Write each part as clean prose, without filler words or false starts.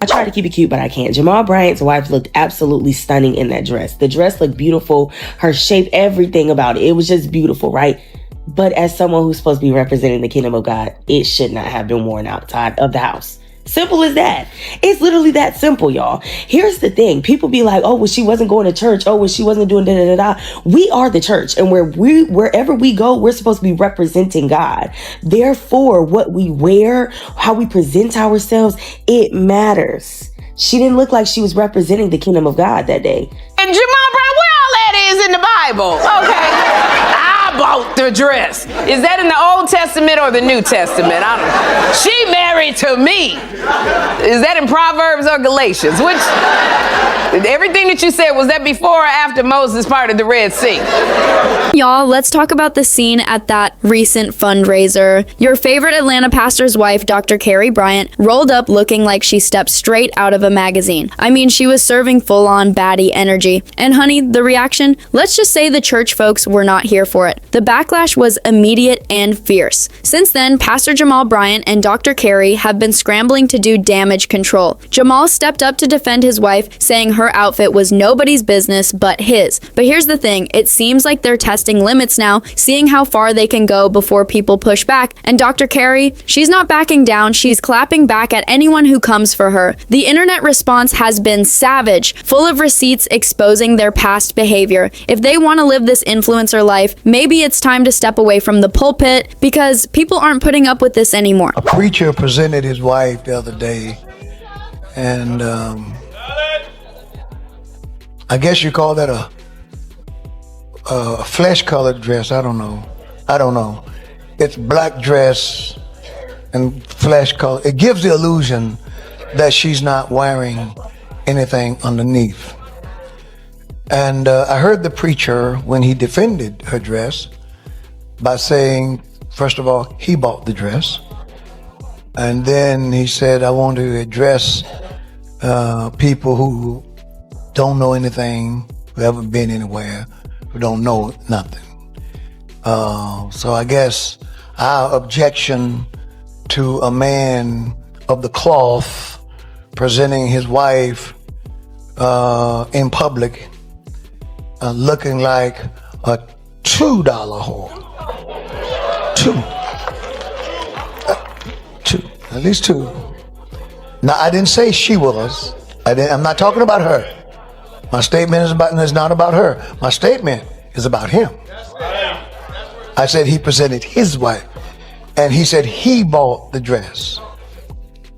I try to keep it cute, but I can't. Jamal Bryant's wife looked absolutely stunning in that dress. The dress looked beautiful. Her shape, everything about it. It was just beautiful, right? But as someone who's supposed to be representing the kingdom of God, it should not have been worn outside of the house. Simple as that. It's literally that simple, y'all. Here's the thing. People be like, oh, well, she wasn't going to church. Oh, well, she wasn't doing da-da-da-da. We are the church. And wherever we go, we're supposed to be representing God. Therefore, what we wear, how we present ourselves, it matters. She didn't look like she was representing the kingdom of God that day. And Jamal Brown, where all that is in the Bible? Okay. I bought the dress. Is that in the Old Testament or the New Testament? I don't know. She married to me. Is that in Proverbs or Galatians? Which, everything that you said, was that before or after Moses parted the Red Sea? Y'all, let's talk about the scene at that recent fundraiser. Your favorite Atlanta pastor's wife, Dr. Carrie Bryant, rolled up looking like she stepped straight out of a magazine. I mean, she was serving full-on baddie energy. And honey, the reaction? Let's just say the church folks were not here for it. The backlash was immediate and fierce. Since then, Pastor Jamal Bryant and Dr. Carrie have been scrambling to do damage control. Jamal stepped up to defend his wife, saying her outfit was nobody's business but his. But here's the thing, it seems like they're testing limits now, seeing how far they can go before people push back. And Dr. Carrie, she's not backing down, she's clapping back at anyone who comes for her. The internet response has been savage, full of receipts exposing their past behavior. If they want to live this influencer life, maybe it's time to step away from the pulpit because people aren't putting up with this anymore. A preacher presented his wife the other day, and I guess you call that a flesh-colored dress. I don't know. It's black dress and flesh color. It gives the illusion that she's not wearing anything underneath. And I heard the preacher, when he defended her dress, by saying, first of all, he bought the dress. And then he said, I want to address people who don't know anything, who haven't been anywhere, who don't know nothing. So I guess our objection to a man of the cloth presenting his wife in public looking like a $2 whore. Two. At least two. Now, I didn't say she was. I'm not talking about her. My statement is not about her. My statement is about him. I said he presented his wife, and he said he bought the dress.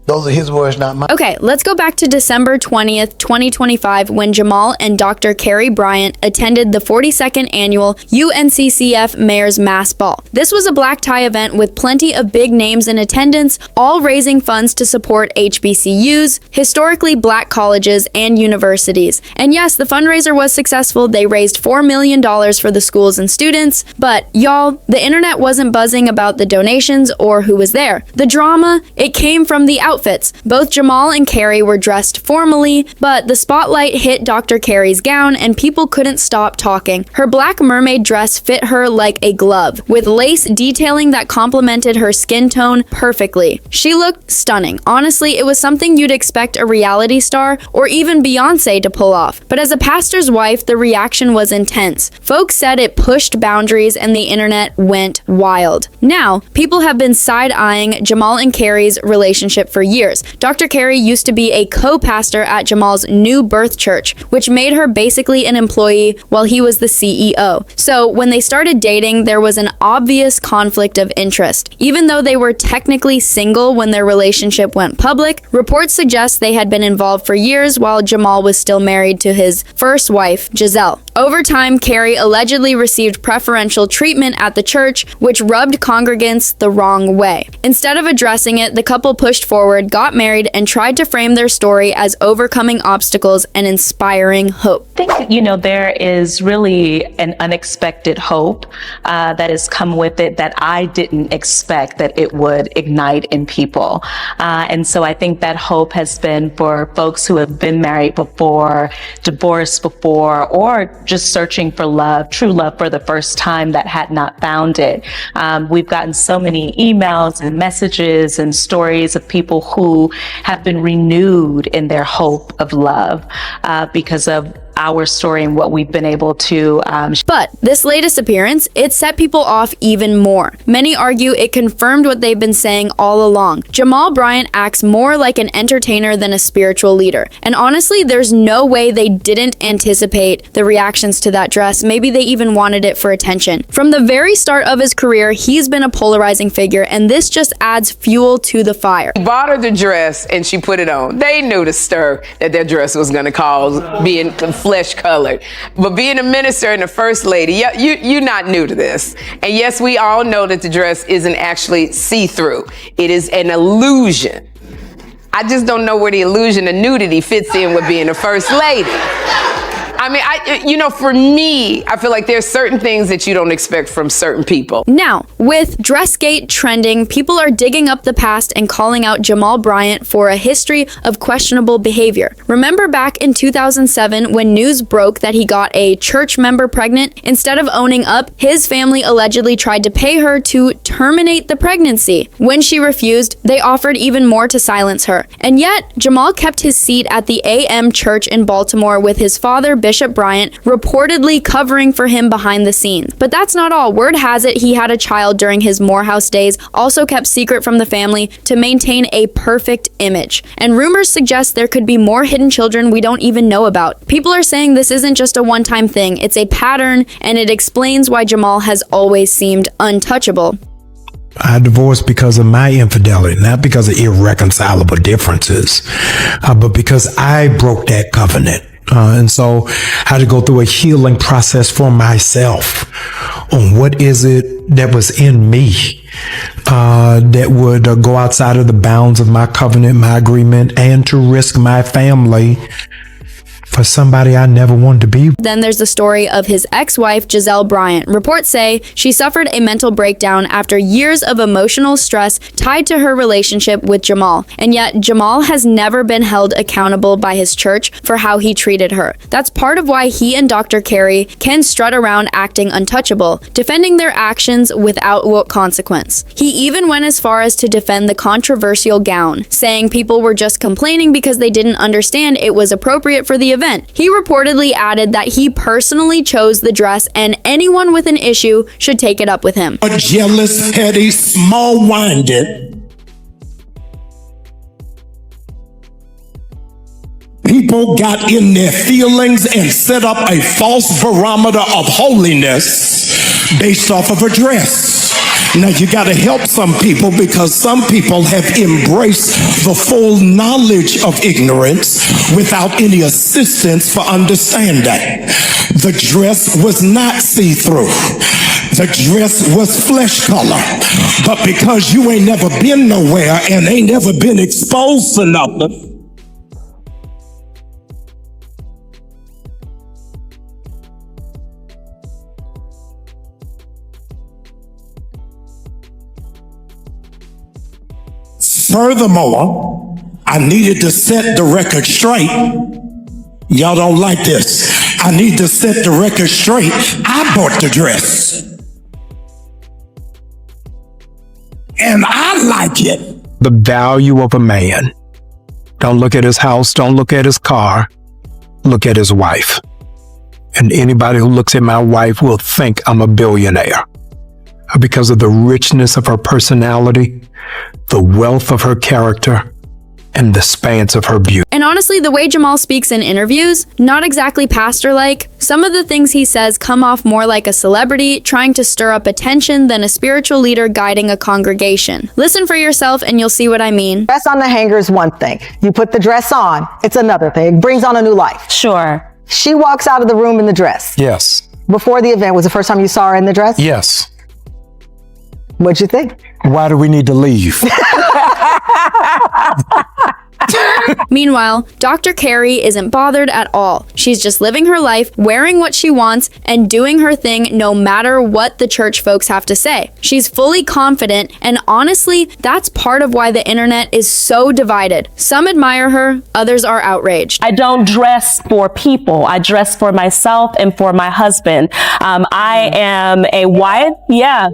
Those are his words, not mine. Okay, let's go back to December 20th, 2025, when Jamal and Dr. Carrie Bryant attended the 42nd annual UNCCF Mayor's Mass Ball. This was a black tie event with plenty of big names in attendance, all raising funds to support HBCUs, historically black colleges, and universities. And yes, the fundraiser was successful. They raised $4 million for the schools and students. But y'all, the internet wasn't buzzing about the donations or who was there. The drama, it came from the outfits. Both Jamal and Carrie were dressed formally, but the spotlight hit Dr. Carrie's gown and people couldn't stop talking. Her black mermaid dress fit her like a glove, with lace detailing that complemented her skin tone perfectly. She looked stunning. Honestly, it was something you'd expect a reality star or even Beyonce to pull off. But as a pastor's wife, the reaction was intense. Folks said it pushed boundaries and the internet went wild. Now, people have been side-eyeing Jamal and Carrie's relationship for years. Dr. Carrie used to be a co-pastor at Jamal's new birth church, which made her basically an employee while he was the CEO. So when they started dating, there was an obvious conflict of interest. Even though they were technically single when their relationship went public, reports suggest they had been involved for years while Jamal was still married to his first wife, Giselle. Over time, Carrie allegedly received preferential treatment at the church, which rubbed congregants the wrong way. Instead of addressing it, the couple pushed forward, got married, and tried to frame their story as overcoming obstacles and inspiring hope. I think, there is really an unexpected hope that has come with it that I didn't expect that it would ignite in people. And so I think that hope has been for folks who have been married before, divorced before, or just searching for love, true love for the first time that had not found it. We've gotten so many emails and messages and stories of people who have been renewed in their hope of love because of our story and what we've been able to. But this latest appearance, it set people off even more. Many argue it confirmed what they've been saying all along. Jamal Bryant acts more like an entertainer than a spiritual leader. And honestly, there's no way they didn't anticipate the reactions to that dress. Maybe they even wanted it for attention. From the very start of his career, he's been a polarizing figure, and this just adds fuel to the fire. He bought her the dress and she put it on. They knew the stir that their dress was going to cause, being flesh colored. But being a minister and a first lady, you're not new to this. And yes, we all know that the dress isn't actually see-through. It is an illusion. I just don't know where the illusion of nudity fits in with being a first lady. I mean, for me, I feel like there's certain things that you don't expect from certain people. Now, with Dressgate trending, people are digging up the past and calling out Jamal Bryant for a history of questionable behavior. Remember back in 2007 when news broke that he got a church member pregnant? Instead of owning up, his family allegedly tried to pay her to terminate the pregnancy. When she refused, they offered even more to silence her. And yet, Jamal kept his seat at the AM Church in Baltimore with his father, Bishop Bryant, reportedly covering for him behind the scenes. But that's not all. Word has it he had a child during his Morehouse days, also kept secret from the family to maintain a perfect image. And rumors suggest there could be more hidden children we don't even know about. People are saying this isn't just a one-time thing, it's a pattern, and it explains why Jamal has always seemed untouchable. I divorced because of my infidelity, not because of irreconcilable differences, but because I broke that covenant. And so I had to go through a healing process for myself on what is it that was in me that would go outside of the bounds of my covenant, my agreement, and to risk my family for somebody I never wanted to be. Then there's the story of his ex-wife, Giselle Bryant. Reports say she suffered a mental breakdown after years of emotional stress tied to her relationship with Jamal. And yet, Jamal has never been held accountable by his church for how he treated her. That's part of why he and Dr. Carey can strut around acting untouchable, defending their actions without consequence. He even went as far as to defend the controversial gown, saying people were just complaining because they didn't understand it was appropriate for the event. He reportedly added that he personally chose the dress and anyone with an issue should take it up with him. A jealous, petty, small-minded people got in their feelings and set up a false barometer of holiness based off of a dress. Now you got to help some people because some people have embraced the full knowledge of ignorance without any assistance for understanding. The dress was not see-through. The dress was flesh color. But because you ain't never been nowhere and ain't never been exposed to nothing, furthermore, I needed to set the record straight. Y'all don't like this. I need to set the record straight. I bought the dress. And I like it. The value of a man. Don't look at his house. Don't look at his car. Look at his wife. And anybody who looks at my wife will think I'm a billionaire. Because of the richness of her personality, the wealth of her character, and the expanse of her beauty. And honestly, the way Jamal speaks in interviews, not exactly pastor-like. Some of the things he says come off more like a celebrity trying to stir up attention than a spiritual leader guiding a congregation. Listen for yourself and you'll see what I mean. Dress on the hanger is one thing. You put the dress on, it's another thing. It brings on a new life. Sure. She walks out of the room in the dress. Yes. Before the event, was the first time you saw her in the dress? Yes. What'd you think? Why do we need to leave? Meanwhile, Dr. Carey isn't bothered at all. She's just living her life, wearing what she wants, and doing her thing no matter what the church folks have to say. She's fully confident, and honestly, that's part of why the internet is so divided. Some admire her, others are outraged. I don't dress for people. I dress for myself and for my husband. I am a wife. Yeah.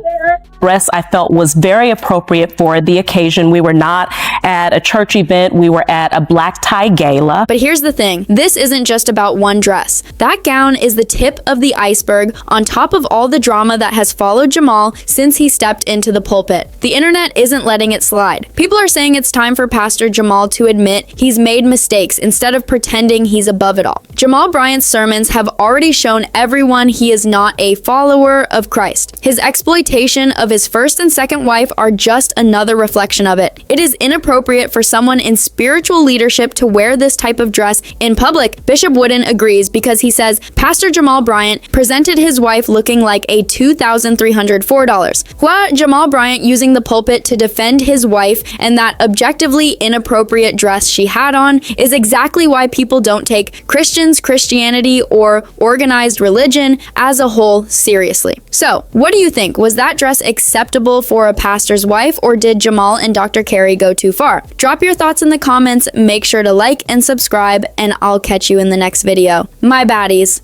Dress I felt was very appropriate for the occasion. We were not at a church event. We were at a black tie gala. But here's the thing. This isn't just about one dress. That gown is the tip of the iceberg on top of all the drama that has followed Jamal since he stepped into the pulpit. The internet isn't letting it slide. People are saying it's time for Pastor Jamal to admit he's made mistakes instead of pretending he's above it all. Jamal Bryant's sermons have already shown everyone he is not a follower of Christ. His exploitation of his first and second wife are just another reflection of it. It is inappropriate for someone in spiritual leadership to wear this type of dress in public. Bishop Wooden agrees because he says Pastor Jamal Bryant presented his wife looking like a $2,304. While Jamal Bryant using the pulpit to defend his wife and that objectively inappropriate dress she had on is exactly why people don't take Christians, Christianity, or organized religion as a whole seriously. So, what do you think? Was that dress acceptable for a pastor's wife, or did Jamal and Dr. Carey go too far? Drop your thoughts in the comments, make sure to like and subscribe, and I'll catch you in the next video. My baddies.